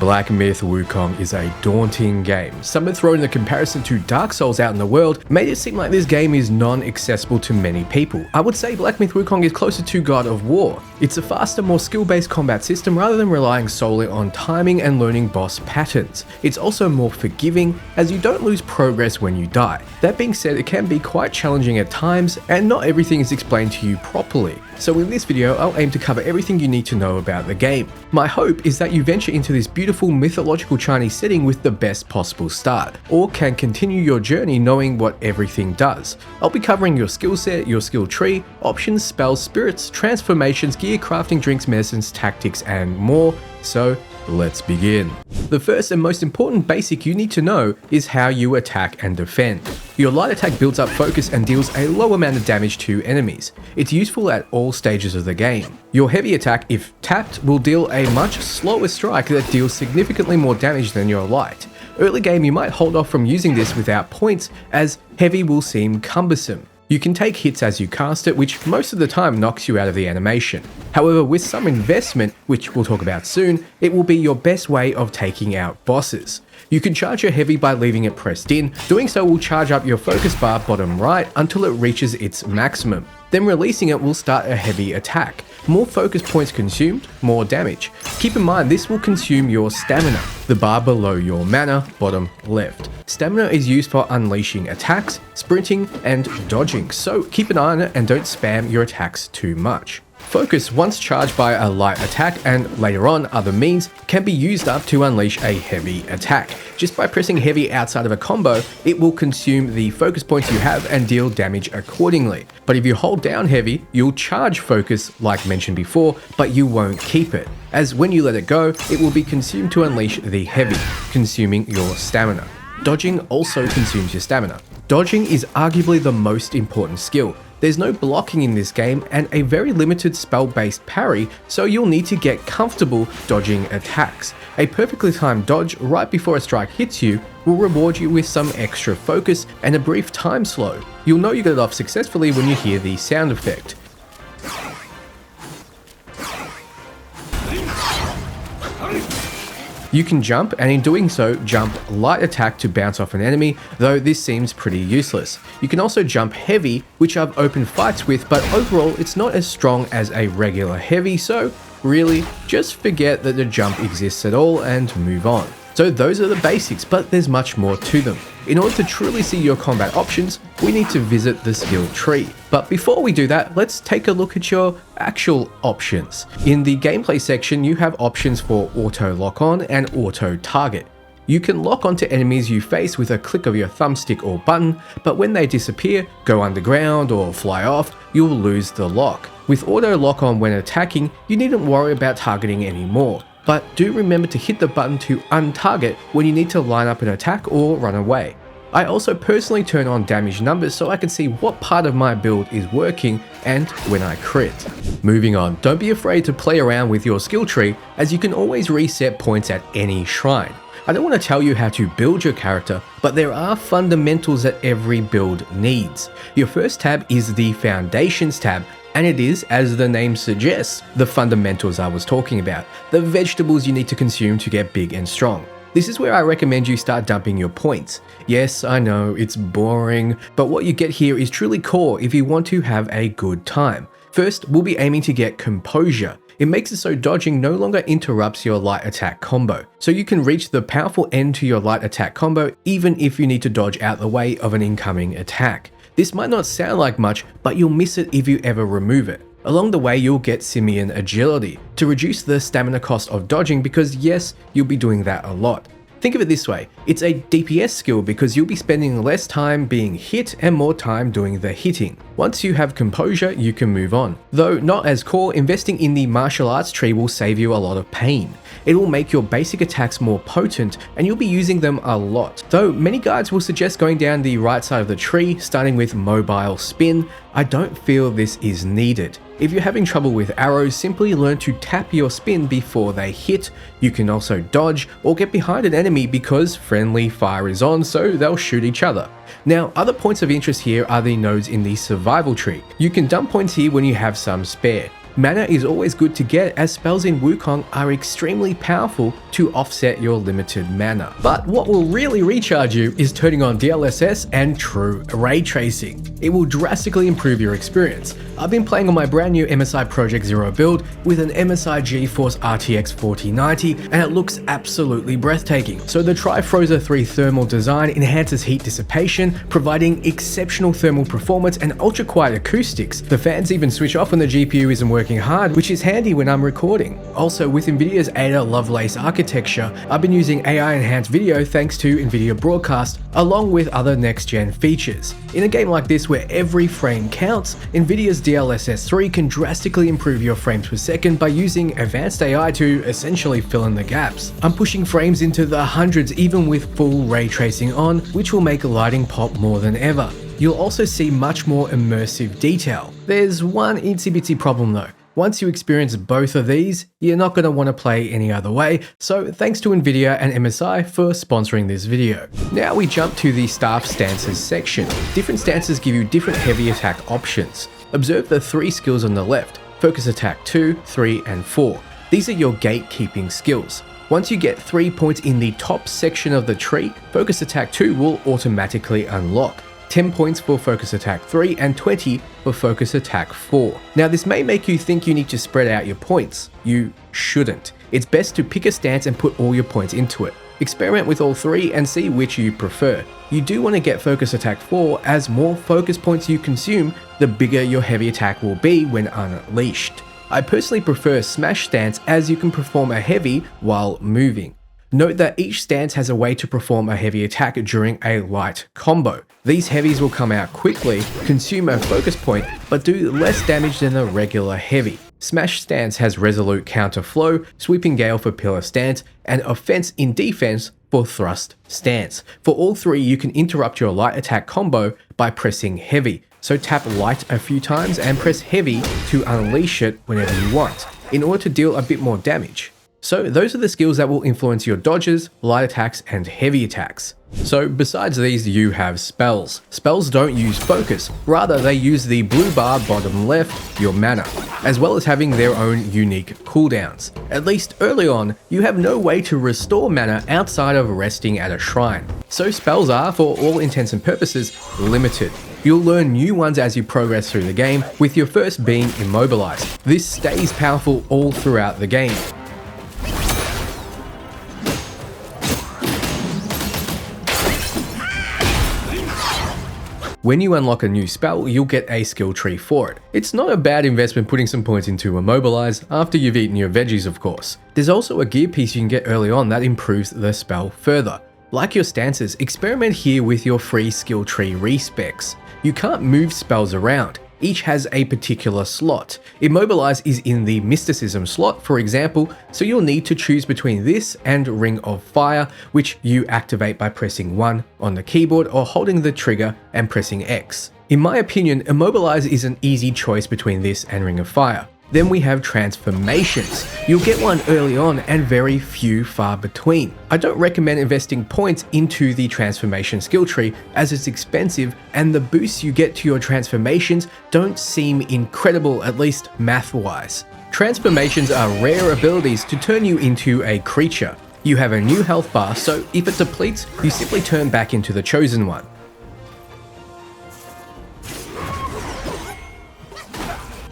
Black Myth Wukong is a daunting game. Some have thrown the comparison to Dark Souls out in the world, made it seem like this game is non-accessible to many people. I would say Black Myth Wukong is closer to God of War. It's a faster, more skill-based combat system rather than relying solely on timing and learning boss patterns. It's also more forgiving, as you don't lose progress when you die. That being said, it can be quite challenging at times, and not everything is explained to you properly. So in this video, I'll aim to cover everything you need to know about the game. My hope is that you venture into this beautiful mythological Chinese setting with the best possible start, or can continue your journey knowing what everything does. I'll be covering your skill set, your skill tree, options, spells, spirits, transformations, gear, crafting, drinks, medicines, tactics, and more. So let's begin. The first and most important basic you need to know is how you attack and defend. Your light attack builds up focus and deals a low amount of damage to enemies. It's useful at all stages of the game. Your heavy attack, if tapped, will deal a much slower strike that deals significantly more damage than your light. Early game you might hold off from using this without points, as heavy will seem cumbersome. You can take hits as you cast it, which most of the time knocks you out of the animation. However, with some investment, which we'll talk about soon, it will be your best way of taking out bosses. You can charge your heavy by leaving it pressed in. Doing so will charge up your focus bar bottom right until it reaches its maximum. Then releasing it will start a heavy attack. More focus points consumed, more damage. Keep in mind this will consume your stamina, the bar below your mana, bottom left. Stamina is used for unleashing attacks, sprinting, and dodging, so keep an eye on it and don't spam your attacks too much. Focus, once charged by a light attack and later on other means, can be used up to unleash a heavy attack. Just by pressing heavy outside of a combo, it will consume the focus points you have and deal damage accordingly. But if you hold down heavy, you'll charge focus like mentioned before, but you won't keep it, as when you let it go, it will be consumed to unleash the heavy, consuming your stamina. Dodging also consumes your stamina. Dodging is arguably the most important skill. There's no blocking in this game and a very limited spell-based parry, so you'll need to get comfortable dodging attacks. A perfectly timed dodge right before a strike hits you will reward you with some extra focus and a brief time slow. You'll know you got it off successfully when you hear the sound effect. You can jump, and in doing so, jump light attack to bounce off an enemy, though this seems pretty useless. You can also jump heavy, which I've opened fights with, but overall it's not as strong as a regular heavy, so really, just forget that the jump exists at all and move on. So those are the basics, but there's much more to them. In order to truly see your combat options, we need to visit the skill tree. But before we do that, let's take a look at your actual options. In the gameplay section, you have options for auto lock on and auto target. You can lock onto enemies you face with a click of your thumbstick or button, but when they disappear, go underground or fly off, you'll lose the lock. With auto lock on when attacking, you needn't worry about targeting anymore. But do remember to hit the button to untarget when you need to line up an attack or run away. I also personally turn on damage numbers so I can see what part of my build is working and when I crit. Moving on, don't be afraid to play around with your skill tree, as you can always reset points at any shrine. I don't want to tell you how to build your character, but there are fundamentals that every build needs. Your first tab is the Foundations tab, and it is, as the name suggests, the fundamentals I was talking about, the vegetables you need to consume to get big and strong. This is where I recommend you start dumping your points. Yes, I know, it's boring, but what you get here is truly core if you want to have a good time. First, we'll be aiming to get Composure. It makes it so dodging no longer interrupts your light attack combo, so you can reach the powerful end to your light attack combo even if you need to dodge out the way of an incoming attack. This might not sound like much, but you'll miss it if you ever remove it. Along the way, you'll get Simian Agility to reduce the stamina cost of dodging, because yes, you'll be doing that a lot. Think of it this way, it's a DPS skill because you'll be spending less time being hit and more time doing the hitting. Once you have Composure, you can move on. Though not as core, investing in the martial arts tree will save you a lot of pain. It will make your basic attacks more potent and you'll be using them a lot. Though many guides will suggest going down the right side of the tree, starting with Mobile Spin, I don't feel this is needed. If you're having trouble with arrows, simply learn to tap your spin before they hit. You can also dodge or get behind an enemy because friendly fire is on, so they'll shoot each other. Now, other points of interest here are the nodes in the survival tree. You can dump points here when you have some spare. Mana is always good to get, as spells in Wukong are extremely powerful to offset your limited mana. But what will really recharge you is turning on DLSS and true ray tracing. It will drastically improve your experience. I've been playing on my brand new MSI Project Zero build with an MSI GeForce RTX 4090, and it looks absolutely breathtaking. So the Trifroza 3 thermal design enhances heat dissipation, providing exceptional thermal performance and ultra quiet acoustics. The fans even switch off when the GPU isn't working hard, which is handy when I'm recording. Also, with Nvidia's Ada Lovelace architecture, I've been using AI enhanced video thanks to Nvidia Broadcast, along with other next-gen features. In a game like this where every frame counts, Nvidia's DLSS 3 can drastically improve your frames per second by using advanced AI to essentially fill in the gaps. I'm pushing frames into the hundreds even with full ray tracing on, which will make lighting pop more than ever. You'll also see much more immersive detail. There's one itsy bitsy problem though. Once you experience both of these, you're not going to want to play any other way, so thanks to Nvidia and MSI for sponsoring this video. Now we jump to the staff stances section. Different stances give you different heavy attack options. Observe the 3 skills on the left: Focus Attack 2, 3, and 4. These are your gatekeeping skills. Once you get 3 points in the top section of the tree, Focus Attack 2 will automatically unlock. 10 points for Focus Attack 3 and 20 for Focus Attack 4. Now this may make you think you need to spread out your points. You shouldn't. It's best to pick a stance and put all your points into it. Experiment with all 3 and see which you prefer. You do want to get Focus Attack 4, as more focus points you consume, the bigger your heavy attack will be when unleashed. I personally prefer Smash stance, as you can perform a heavy while moving. Note that each stance has a way to perform a heavy attack during a light combo. These heavies will come out quickly, consume a focus point, but do less damage than a regular heavy. Smash stance has Resolute Counter Flow, Sweeping Gale for Pillar stance, and Offense in Defense for Thrust stance. For all 3, you can interrupt your light attack combo by pressing heavy. So tap light a few times and press heavy to unleash it whenever you want, in order to deal a bit more damage. So those are the skills that will influence your dodges, light attacks, and heavy attacks. So besides these, you have spells. Spells don't use focus, rather they use the blue bar bottom left, your mana, as well as having their own unique cooldowns. At least early on, you have no way to restore mana outside of resting at a shrine. So spells are, for all intents and purposes, limited. You'll learn new ones as you progress through the game, with your first being Immobilize. This stays powerful all throughout the game. When you unlock a new spell, you'll get a skill tree for it. It's not a bad investment putting some points into Immobilize, after you've eaten your veggies of course. There's also a gear piece you can get early on that improves the spell further. Like your stances, experiment here with your free skill tree respecs. You can't move spells around. Each has a particular slot. Immobilize is in the Mysticism slot, for example, so you'll need to choose between this and Ring of Fire, which you activate by pressing 1 on the keyboard or holding the trigger and pressing X. In my opinion, Immobilize is an easy choice between this and Ring of Fire. Then we have transformations. You'll get one early on and very few far between. I don't recommend investing points into the transformation skill tree, as it's expensive and the boosts you get to your transformations don't seem incredible, at least math-wise. Transformations are rare abilities to turn you into a creature. You have a new health bar, so if it depletes, you simply turn back into the chosen one.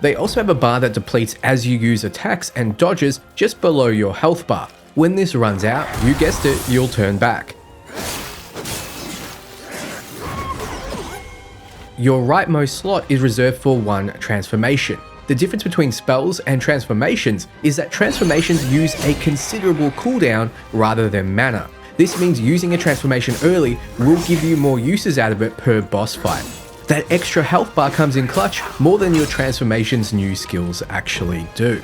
They also have a bar that depletes as you use attacks and dodges just below your health bar. When this runs out, you guessed it, you'll turn back. Your rightmost slot is reserved for one transformation. The difference between spells and transformations is that transformations use a considerable cooldown rather than mana. This means using a transformation early will give you more uses out of it per boss fight. That extra health bar comes in clutch more than your transformation's new skills actually do.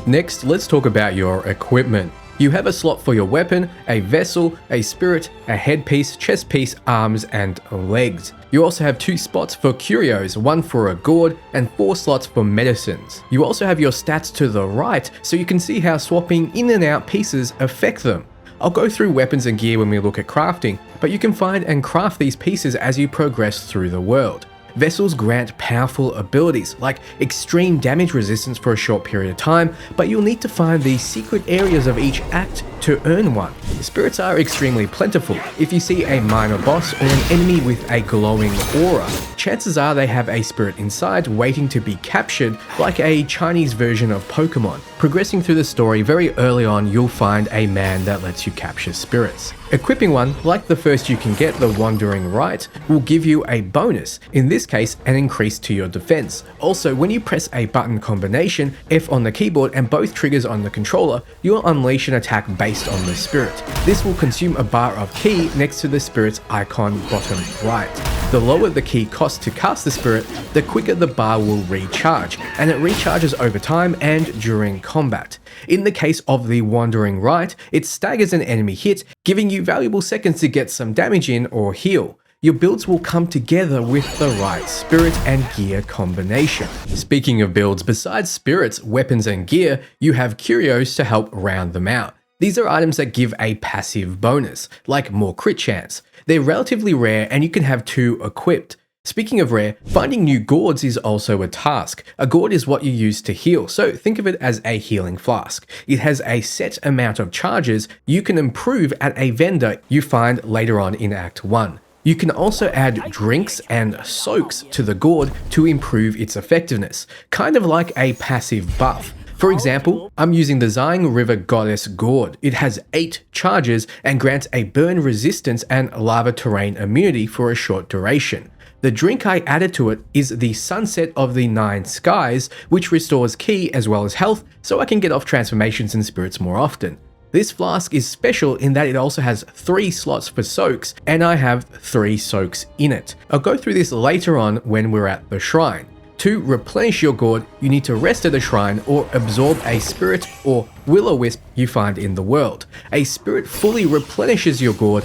Next, let's talk about your equipment. You have a slot for your weapon, a vessel, a spirit, a headpiece, chest piece, arms, and legs. You also have 2 spots for Curios, 1 for a gourd, and 4 slots for medicines. You also have your stats to the right, so you can see how swapping in and out pieces affect them. I'll go through weapons and gear when we look at crafting, but you can find and craft these pieces as you progress through the world. Vessels grant powerful abilities like extreme damage resistance for a short period of time, but you'll need to find the secret areas of each act to earn one. Spirits are extremely plentiful. If you see a minor boss or an enemy with a glowing aura, chances are they have a spirit inside waiting to be captured, like a Chinese version of Pokemon. Progressing through the story, very early on you'll find a man that lets you capture spirits. Equipping one, like the first you can get, the Wandering Right, will give you a bonus, in this case an increase to your defense. Also, when you press a button combination, F on the keyboard and both triggers on the controller, you'll unleash an attack based on the spirit. This will consume a bar of ki next to the spirit's icon bottom right. The lower the ki cost to cast the spirit, the quicker the bar will recharge, and it recharges over time and during combat. In the case of the Wandering Right, it staggers an enemy hit, giving you valuable seconds to get some damage in or heal. Your builds will come together with the right spirit and gear combination. Speaking of builds, besides spirits, weapons and gear, you have Curios to help round them out. These are items that give a passive bonus, like more crit chance. They're relatively rare and you can have 2 equipped. Speaking of rare, finding new gourds is also a task. A gourd is what you use to heal, so think of it as a healing flask. It has a set amount of charges you can improve at a vendor you find later on in Act 1. You can also add drinks and soaks to the gourd to improve its effectiveness, kind of like a passive buff. For example, I'm using the Xiang River Goddess Gourd. It has 8 charges and grants a burn resistance and lava terrain immunity for a short duration. The drink I added to it is the Sunset of the Nine Skies, which restores ki as well as health, so I can get off transformations and spirits more often. This flask is special in that it also has 3 slots for soaks, and I have 3 soaks in it. I'll go through this later on when we're at the shrine. To replenish your gourd, you need to rest at the shrine or absorb a spirit or will-o-wisp you find in the world. A spirit fully replenishes your gourd,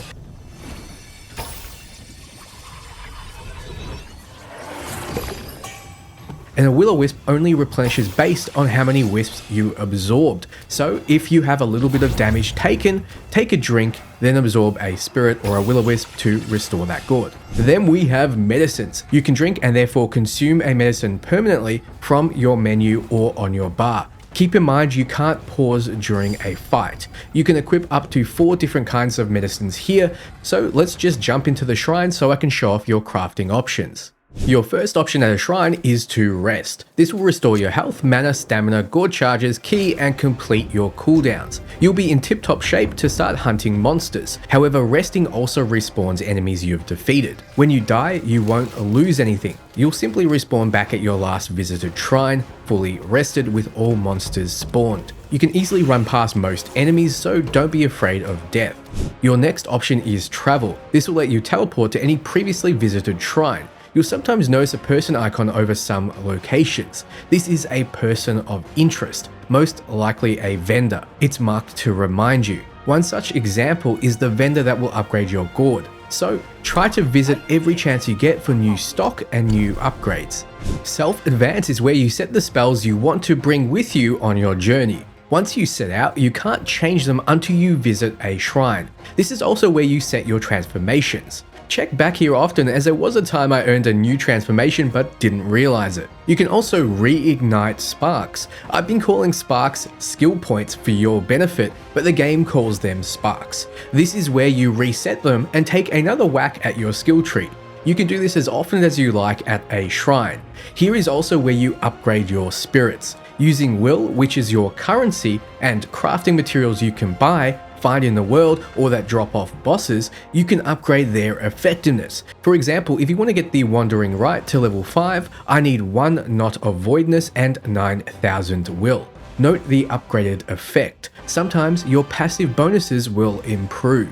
and a will-o-wisp only replenishes based on how many wisps you absorbed. So if you have a little bit of damage taken, take a drink, then absorb a spirit or a will-o-wisp to restore that gourd. Then we have medicines. You can drink and therefore consume a medicine permanently from your menu or on your bar. Keep in mind you can't pause during a fight. You can equip up to 4 different kinds of medicines here, so let's just jump into the shrine so I can show off your crafting options. Your first option at a shrine is to rest. This will restore your health, mana, stamina, gourd charges, ki, and complete your cooldowns. You'll be in tip-top shape to start hunting monsters. However, resting also respawns enemies you've defeated. When you die, you won't lose anything. You'll simply respawn back at your last visited shrine, fully rested with all monsters spawned. You can easily run past most enemies, so don't be afraid of death. Your next option is travel. This will let you teleport to any previously visited shrine. You'll sometimes notice a person icon over some locations. This is a person of interest, most likely a vendor. It's marked to remind you. One such example is the vendor that will upgrade your gourd. So try to visit every chance you get for new stock and new upgrades. Self-advance is where you set the spells you want to bring with you on your journey. Once you set out, you can't change them until you visit a shrine. This is also where you set your transformations. Check back here often, as there was a time I earned a new transformation but didn't realize it. You can also reignite sparks. I've been calling sparks skill points for your benefit, but the game calls them sparks. This is where you reset them and take another whack at your skill tree. You can do this as often as you like at a shrine. Here is also where you upgrade your spirits. Using will, which is your currency, and crafting materials you can buy, find in the world, or that drop off bosses, you can upgrade their effectiveness. For example, if you want to get the Wandering Right to level 5, I need 1 knot of voidness and 9,000 will. Note the upgraded effect. Sometimes your passive bonuses will improve.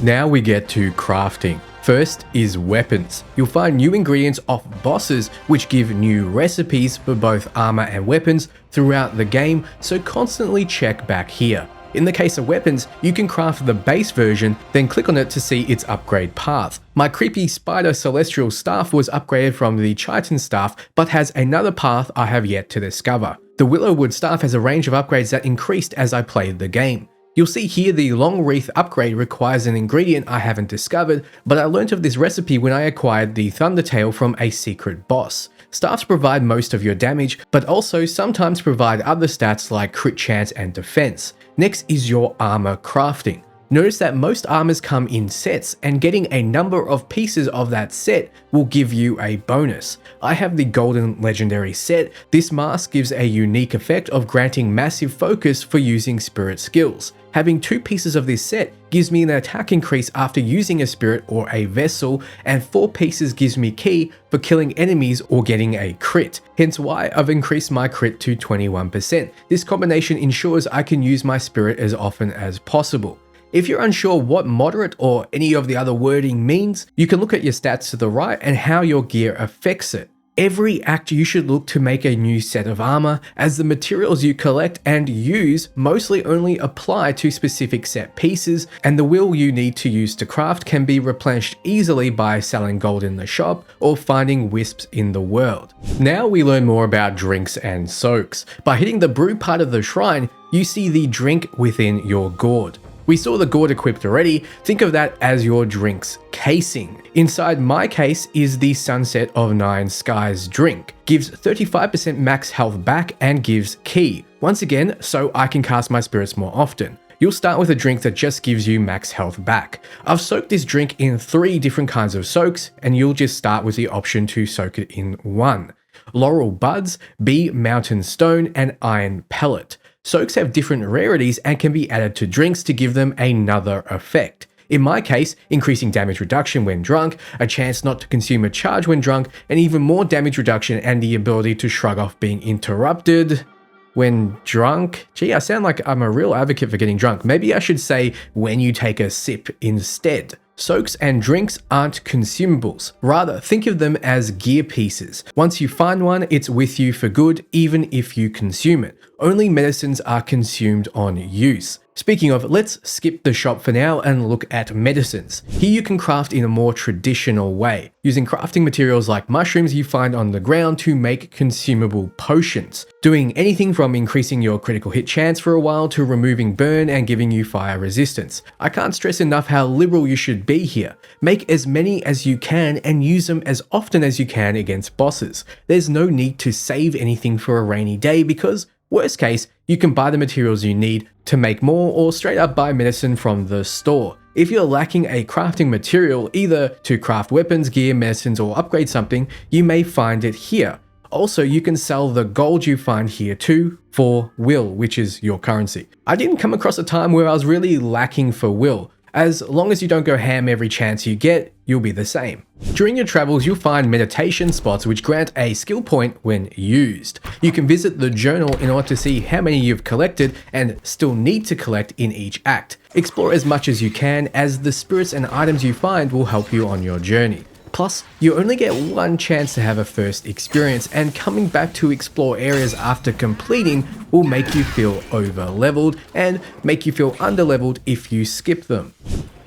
Now we get to crafting. First is weapons. You'll find new ingredients off bosses which give new recipes for both armor and weapons throughout the game, so constantly check back here. In the case of weapons, you can craft the base version, then click on it to see its upgrade path. My creepy spider celestial staff was upgraded from the chitin staff, but has another path I have yet to discover. The Willowwood staff has a range of upgrades that increased as I played the game. You'll see here the Long Wreath upgrade requires an ingredient I haven't discovered, but I learnt of this recipe when I acquired the Thundertail from a secret boss. Staffs provide most of your damage, but also sometimes provide other stats like crit chance and defense. Next is your armor crafting. Notice that most armors come in sets, and getting a number of pieces of that set will give you a bonus. I have the golden legendary set. This mask gives a unique effect of granting massive focus for using spirit skills. Having 2 pieces of this set gives me an attack increase after using a spirit or a vessel, and 4 pieces gives me ki for killing enemies or getting a crit, hence why I've increased my crit to 21%. This combination ensures I can use my spirit as often as possible. If you're unsure what moderate or any of the other wording means, you can look at your stats to the right and how your gear affects it. Every act you should look to make a new set of armor, as the materials you collect and use mostly only apply to specific set pieces, and the will you need to use to craft can be replenished easily by selling gold in the shop or finding wisps in the world. Now we learn more about drinks and soaks. By hitting the brew part of the shrine, you see the drink within your gourd. We saw the gourd equipped already. Think of that as your drink's casing. Inside my case is the Sunset of Nine Skies drink. Gives 35% max health back and gives ki. Once again, so I can cast my spirits more often. You'll start with a drink that just gives you max health back. I've soaked this drink in 3 different kinds of soaks, and you'll just start with the option to soak it in 1. Laurel Buds, B Mountain Stone, and Iron Pellet. Soaks have different rarities and can be added to drinks to give them another effect. In my case, increasing damage reduction when drunk, a chance not to consume a charge when drunk, and even more damage reduction and the ability to shrug off being interrupted when drunk. Gee, I sound like I'm a real advocate for getting drunk. Maybe I should say when you take a sip instead. Soaks and drinks aren't consumables. Rather, think of them as gear pieces. Once you find one, it's with you for good, even if you consume it. Only medicines are consumed on use. Speaking of, let's skip the shop for now and look at medicines. Here you can craft in a more traditional way, using crafting materials like mushrooms you find on the ground to make consumable potions. Doing anything from increasing your critical hit chance for a while to removing burn and giving you fire resistance. I can't stress enough how liberal you should be here. Make as many as you can and use them as often as you can against bosses. There's no need to save anything for a rainy day because, worst case, you can buy the materials you need to make more or straight up buy medicine from the store. If you're lacking a crafting material, either to craft weapons, gear, medicines, or upgrade something, you may find it here. Also, you can sell the gold you find here too for will, which is your currency. I didn't come across a time where I was really lacking for will. As long as you don't go ham every chance you get, you'll be the same. During your travels, you'll find meditation spots which grant a skill point when used. You can visit the journal in order to see how many you've collected and still need to collect in each act. Explore as much as you can, as the spirits and items you find will help you on your journey. Plus, you only get one chance to have a first experience, and coming back to explore areas after completing will make you feel over-leveled and make you feel under-leveled if you skip them.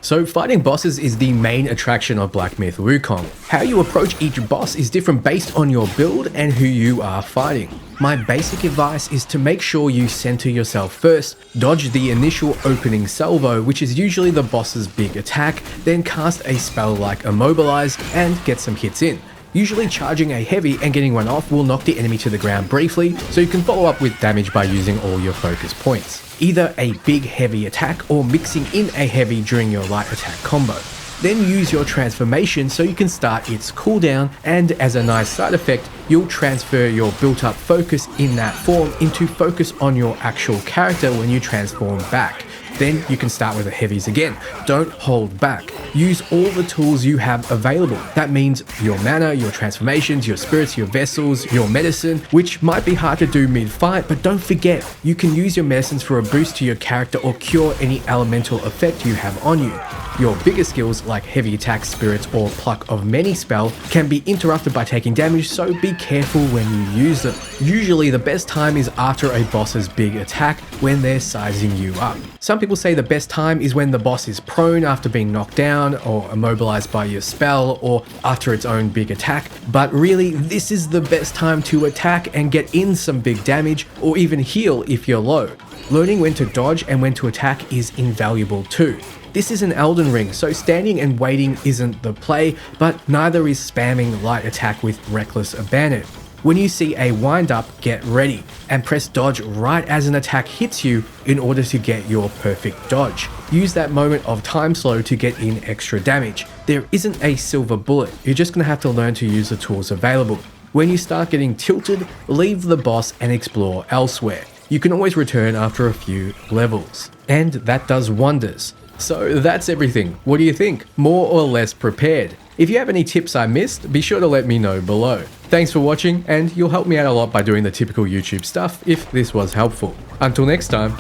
So fighting bosses is the main attraction of Black Myth Wukong. How you approach each boss is different based on your build and who you are fighting. My basic advice is to make sure you center yourself first, dodge the initial opening salvo, which is usually the boss's big attack, then cast a spell like Immobilize and get some hits in. Usually charging a heavy and getting one off will knock the enemy to the ground briefly, so you can follow up with damage by using all your focus points. Either a big heavy attack or mixing in a heavy during your light attack combo. Then use your transformation so you can start its cooldown, and as a nice side effect, you'll transfer your built up focus in that form into focus on your actual character when you transform back. Then you can start with the heavies again. Don't hold back. Use all the tools you have available. That means your mana, your transformations, your spirits, your vessels, your medicine, which might be hard to do mid-fight, but don't forget, you can use your medicines for a boost to your character or cure any elemental effect you have on you. Your bigger skills like heavy attack, spirits, or pluck of many spell can be interrupted by taking damage, so be careful when you use them. Usually the best time is after a boss's big attack when they're sizing you up. Some people people say the best time is when the boss is prone after being knocked down or immobilized by your spell or after its own big attack, but really this is the best time to attack and get in some big damage or even heal if you're low. Learning when to dodge and when to attack is invaluable too. This is an Elden Ring, so standing and waiting isn't the play, but neither is spamming light attack with reckless abandon. When you see a wind up, get ready and press dodge right as an attack hits you in order to get your perfect dodge. Use that moment of time slow to get in extra damage. There isn't a silver bullet, you're just going to have to learn to use the tools available. When you start getting tilted, leave the boss and explore elsewhere. You can always return after a few levels, and that does wonders. So that's everything. What do you think? More or less prepared? If you have any tips I missed, be sure to let me know below. Thanks for watching, and you'll help me out a lot by doing the typical YouTube stuff if this was helpful. Until next time,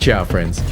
ciao friends.